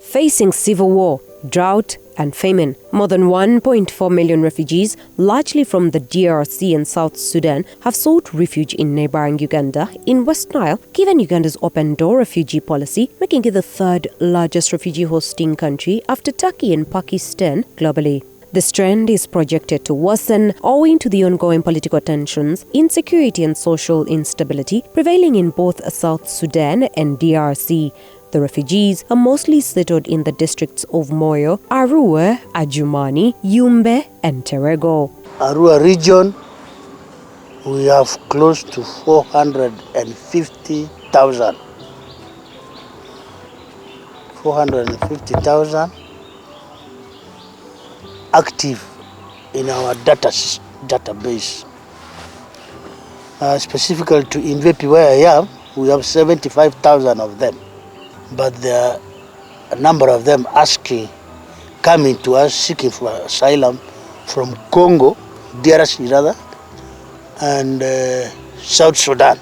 facing civil war, drought and famine. More than 1.4 million refugees, largely from the DRC and South Sudan, have sought refuge in neighboring Uganda in West Nile, given Uganda's open-door refugee policy, making it the third largest refugee hosting country after Turkey and Pakistan globally. This trend is projected to worsen owing to the ongoing political tensions, insecurity and social instability prevailing in both South Sudan and DRC. The refugees are mostly settled in the districts of Moyo, Arua, Adjumani, Yumbe and Terego. Arua region, we have close to 450,000. 450,000 active in our database. Specifically to Imvepi where I am, we have 75,000 of them. But there are a number of them coming to us seeking for asylum from Congo, DRC rather, and South Sudan.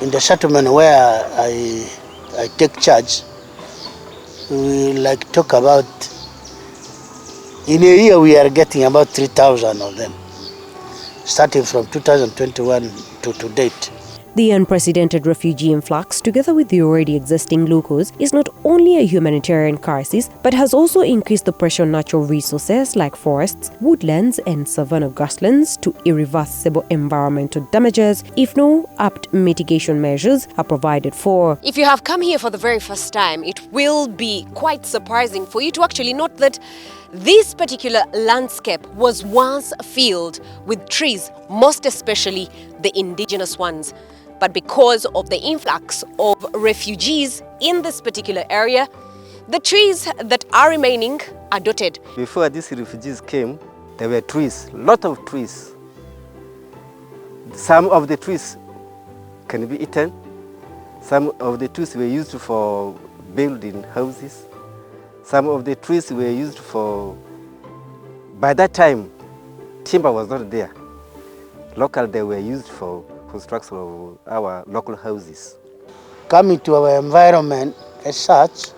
In the settlement where I take charge, we talk about, in a year we are getting about 3,000 of them, starting from 2021 to date. The unprecedented refugee influx, together with the already existing glucose, is not only a humanitarian crisis, but has also increased the pressure on natural resources like forests, woodlands and savanna grasslands to irreversible environmental damages if no apt mitigation measures are provided for. If you have come here for the very first time, it will be quite surprising for you to actually note that this particular landscape was once filled with trees, most especially the indigenous ones. But because of the influx of refugees in this particular area, the trees that are remaining are dotted. Before these refugees came, there were trees, a lot of trees. Some of the trees can be eaten. Some of the trees were used for building houses. Some of the trees were used for, by that time, timber was not there. Local, they were used for construction of our local houses. Coming to our environment as such,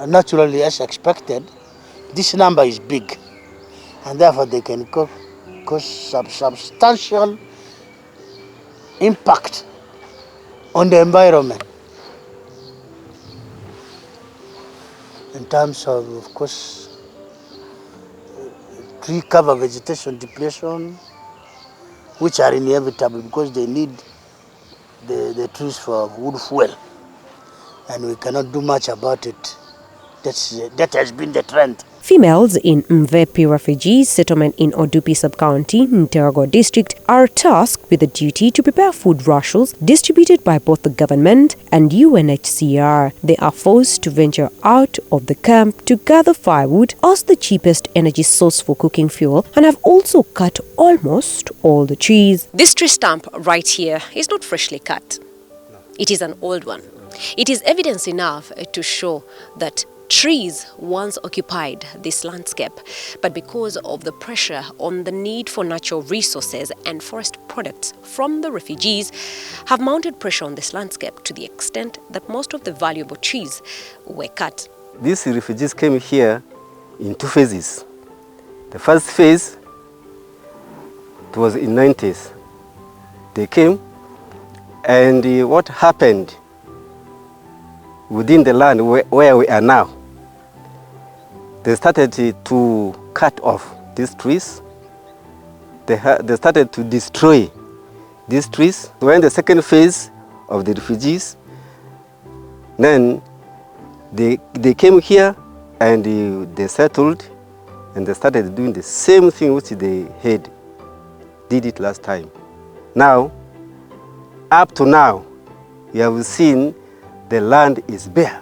naturally as expected, this number is big, and therefore they can cause substantial impact on the environment. In terms of course, tree cover vegetation depletion, which are inevitable because they need the trees for wood fuel, and we cannot do much about it. That has been the trend. Females in Imvepi Refugee settlement in Odupi sub-county in Terego district are tasked with the duty to prepare food rations distributed by both the government and UNHCR. They are forced to venture out of the camp to gather firewood as the cheapest energy source for cooking fuel, and have also cut almost all the trees. This tree stump right here is not freshly cut. It is an old one. It is evidence enough to show that trees once occupied this landscape, but because of the pressure on the need for natural resources and forest products from the refugees, have mounted pressure on this landscape to the extent that most of the valuable trees were cut. These refugees came here in two phases. The first phase, it was in 90s. They came, and what happened within the land where we are now, they started to cut off these trees. They started to destroy these trees. When the second phase of the refugees, then they came here and they settled, and they started doing the same thing which they did it last time. Now, up to now, you have seen the land is bare.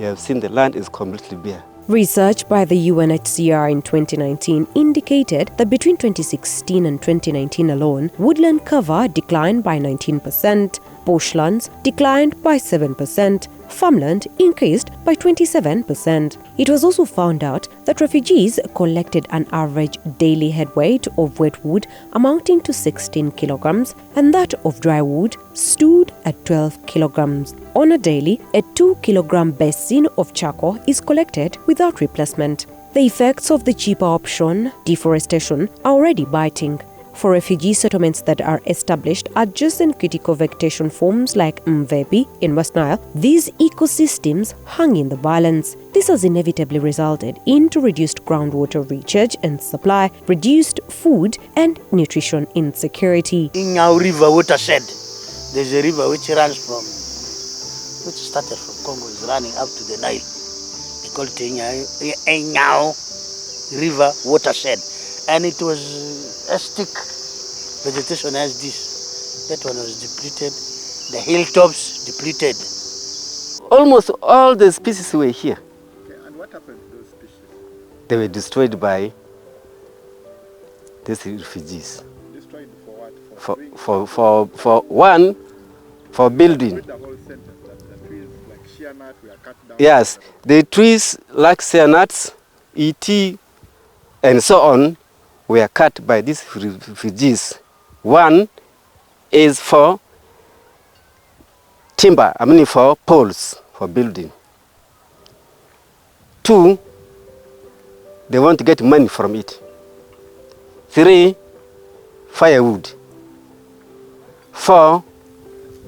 You have seen the land is completely bare. Research by the UNHCR in 2019 indicated that between 2016 and 2019 alone, woodland cover declined by 19%, bushlands declined by 7%, farmland increased by 27%. It was also found out that refugees collected an average daily head weight of wet wood amounting to 16 kilograms and that of dry wood stood at 12 kilograms. On a daily, a 2-kilogram basin of charcoal is collected without replacement. The effects of the cheaper option, deforestation, are already biting. For refugee settlements that are established adjacent critical vegetation forms like Imvepi in West Nile, these ecosystems hang in the balance. This has inevitably resulted into reduced groundwater recharge and supply, reduced food and nutrition insecurity. In our river watershed, there's a river which started from Congo, is running up to the Nile. They call it Enyao River watershed. And it was a stick vegetation as this. That one was depleted. The hilltops depleted. Almost all the species were here. Okay, and what happened to those species? They were destroyed by these refugees. Destroyed for what? For one, for building. The whole sentence that the trees like shea nut were cut down. Yes, the trees like shea nuts, ET, and so on, were cut by these refugees. One is for timber, for poles, for building. Two, they want to get money from it. Three, firewood. Four,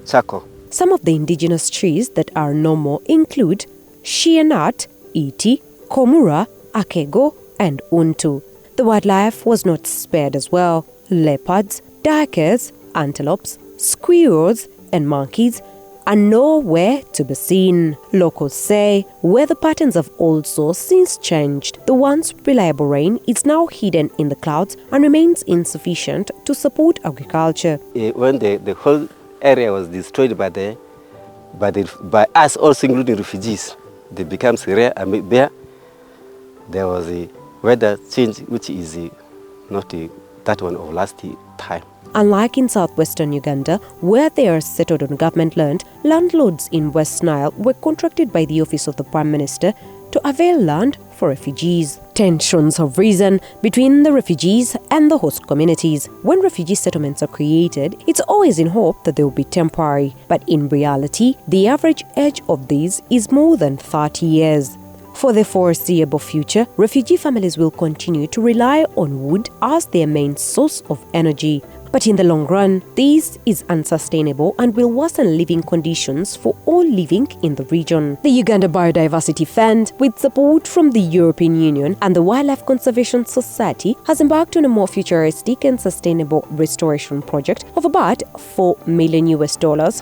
charcoal. Some of the indigenous trees that are no more include shea nut, iti, komura, akego, and untu. The wildlife was not spared as well. Leopards, duikers, antelopes, squirrels, and monkeys are nowhere to be seen. Locals say weather patterns have also since changed. The once reliable rain is now hidden in the clouds and remains insufficient to support agriculture. When the whole area was destroyed by us also, including refugees, they became rare and bare. There was a weather change which is not that one of last time. Unlike in southwestern Uganda, where they are settled on government land, landlords in West Nile were contracted by the Office of the Prime Minister to avail land for refugees. Tensions have risen between the refugees and the host communities. When refugee settlements are created, it's always in hope that they will be temporary. But in reality, the average age of these is more than 30 years. For the foreseeable future, refugee families will continue to rely on wood as their main source of energy. But in the long run, this is unsustainable and will worsen living conditions for all living in the region. The Uganda Biodiversity Fund, with support from the European Union and the Wildlife Conservation Society, has embarked on a more futuristic and sustainable restoration project of about $4 million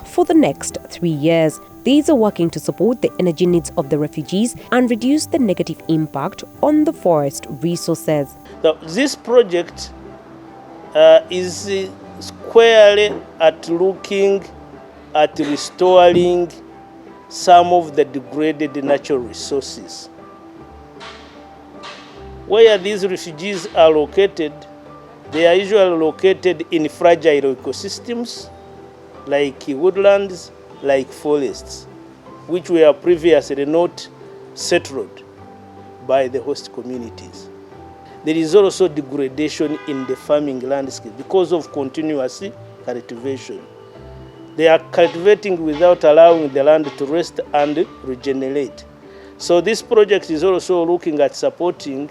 for the next 3 years. These are working to support the energy needs of the refugees and reduce the negative impact on the forest resources. So this project is squarely at looking at restoring some of the degraded natural resources. Where these refugees are located, they are usually located in fragile ecosystems like woodlands, like forests, which were previously not settled by the host communities. There is also degradation in the farming landscape because of continuous cultivation. They are cultivating without allowing the land to rest and regenerate. So this project is also looking at supporting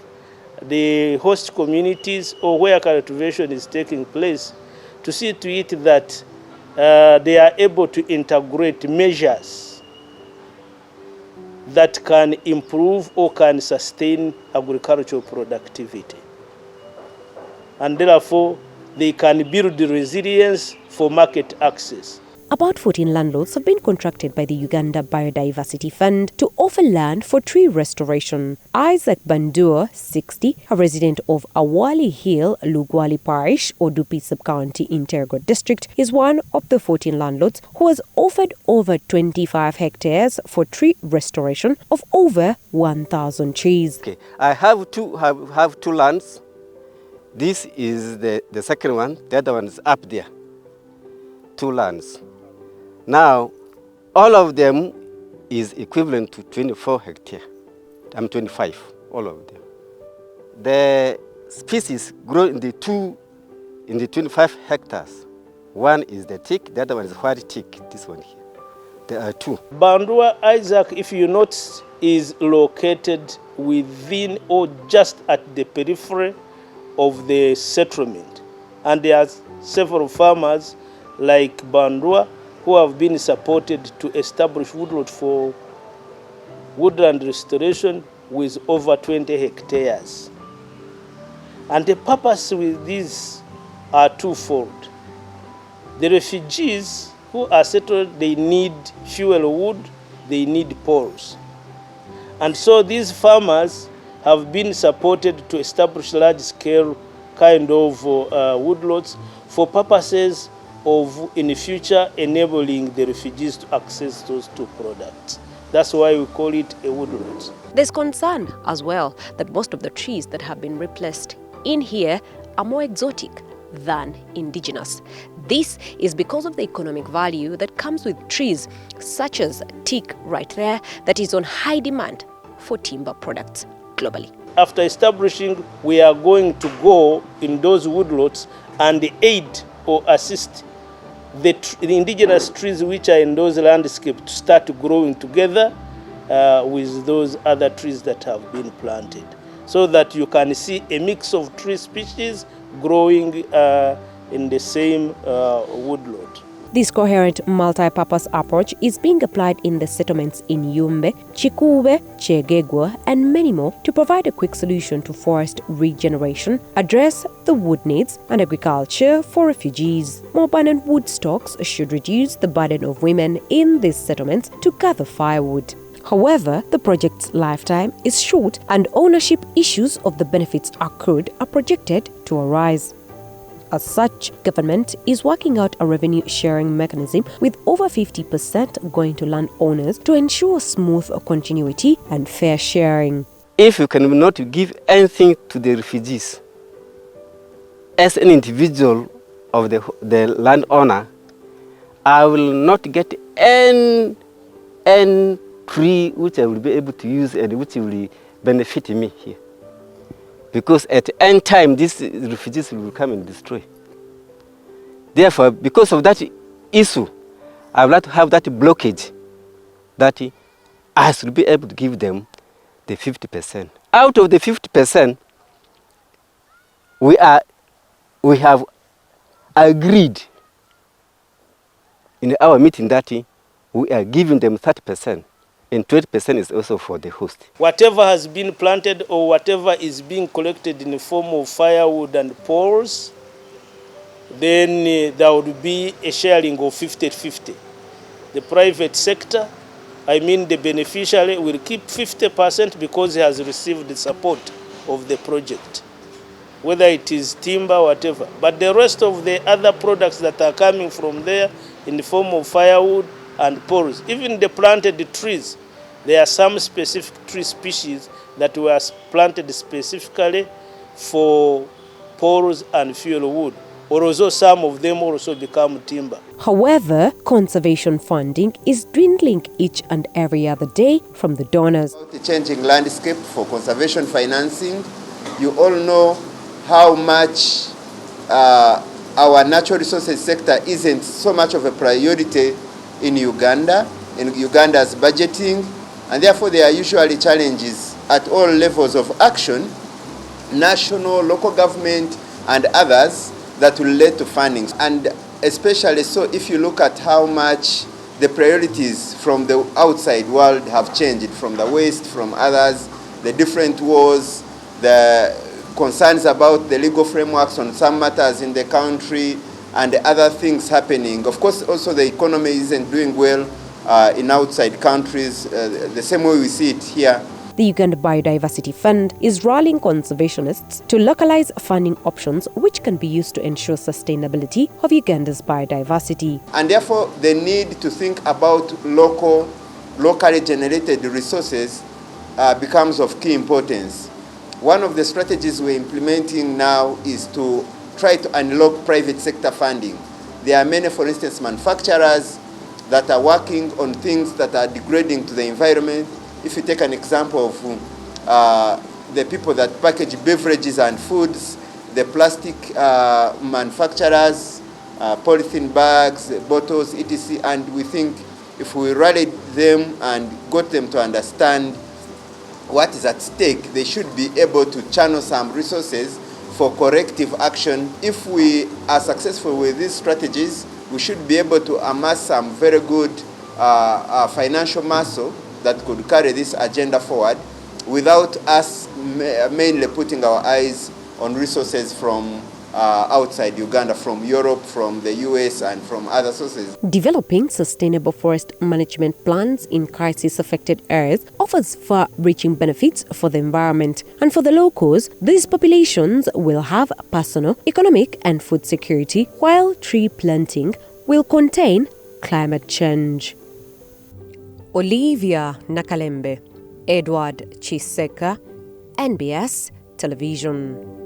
the host communities or where cultivation is taking place to see to it that they are able to integrate measures that can improve or can sustain agricultural productivity. And therefore, they can build resilience for market access. about 14 landlords have been contracted by the Uganda Biodiversity Fund to offer land for tree restoration. Isaac Bandua, 60, a resident of Awali Hill, Lugwali Parish, Odupi Sub-County in Terego District, is one of the 14 landlords who has offered over 25 hectares for tree restoration of over 1,000 trees. Okay, I have two lands. This is the second one, the other one is up there. 2 lands. Now, all of them is equivalent to 24 hectares. 25, all of them. The species grow in the 25 hectares. One is the teak, the other one is white teak, this one here. There are 2. Bandua Isaac, if you notice, is located within or just at the periphery of the settlement. And there are several farmers like Bandua who have been supported to establish woodlot for woodland restoration with over 20 hectares. And the purpose with these are twofold. The refugees who are settled, they need fuel wood, they need poles. And so these farmers have been supported to establish large-scale kind of woodlots for purposes of, in the future, enabling the refugees to access those 2 products. That's why we call it a woodlot. There's concern as well that most of the trees that have been replaced in here are more exotic than indigenous. This is because of the economic value that comes with trees such as teak right there that is on high demand for timber products globally. After establishing, we are going to go in those woodlots and aid or assist the indigenous trees which are in those landscapes to start growing together with those other trees that have been planted, so that you can see a mix of tree species growing in the same woodlot. This coherent multi-purpose approach is being applied in the settlements in Yumbe, Chikube, Chegegwa, and many more to provide a quick solution to forest regeneration, address the wood needs, and agriculture for refugees. More abundant wood stocks should reduce the burden of women in these settlements to gather firewood. However, the project's lifetime is short and ownership issues of the benefits accrued are projected to arise. As such, government is working out a revenue sharing mechanism with over 50% going to landowners to ensure smooth continuity and fair sharing. If you cannot give anything to the refugees, as an individual of the landowner, I will not get any tree which I will be able to use and which will benefit me here. Because at any time, these refugees will come and destroy. Therefore, because of that issue, I would like to have that blockage that I should be able to give them the 50%. Out of the 50%, we have agreed in our meeting that we are giving them 30%. And 20% is also for the host. Whatever has been planted or whatever is being collected in the form of firewood and poles, then there would be a sharing of 50-50. The private sector, I mean the beneficiary, will keep 50% because he has received the support of the project, whether it is timber, whatever. But the rest of the other products that are coming from there in the form of firewood and poles, even the planted trees, there are some specific tree species that were planted specifically for poles and fuel wood, or also some of them also become timber. However, conservation funding is dwindling each and every other day from the donors. The changing landscape for conservation financing, you all know how much our natural resources sector isn't so much of a priority in Uganda's budgeting, and therefore there are usually challenges at all levels of action, national, local government, and others that will lead to funding. And especially so if you look at how much the priorities from the outside world have changed, from the West, from others, the different wars, the concerns about the legal frameworks on some matters in the country, and other things happening. Of course, also the economy isn't doing well in outside countries, the same way we see it here. The Uganda Biodiversity Fund is rallying conservationists to localize funding options which can be used to ensure sustainability of Uganda's biodiversity. And therefore, the need to think about locally generated resources becomes of key importance. One of the strategies we're implementing now is to try to unlock private sector funding. There are many, for instance, manufacturers that are working on things that are degrading to the environment. If you take an example of the people that package beverages and foods, the plastic manufacturers, polythene bags, bottles, etc., and we think if we rallied them and got them to understand what is at stake, they should be able to channel some resources for corrective action. If we are successful with these strategies, we should be able to amass some very good financial muscle that could carry this agenda forward without us mainly putting our eyes on resources from outside Uganda, from Europe, from the US, and from other sources. Developing sustainable forest management plans in crisis-affected areas offers far-reaching benefits for the environment. And for the locals, these populations will have personal, economic, and food security, while tree planting will contain climate change. Olivia Nakalembe, Edward Kisekka, NBS Television.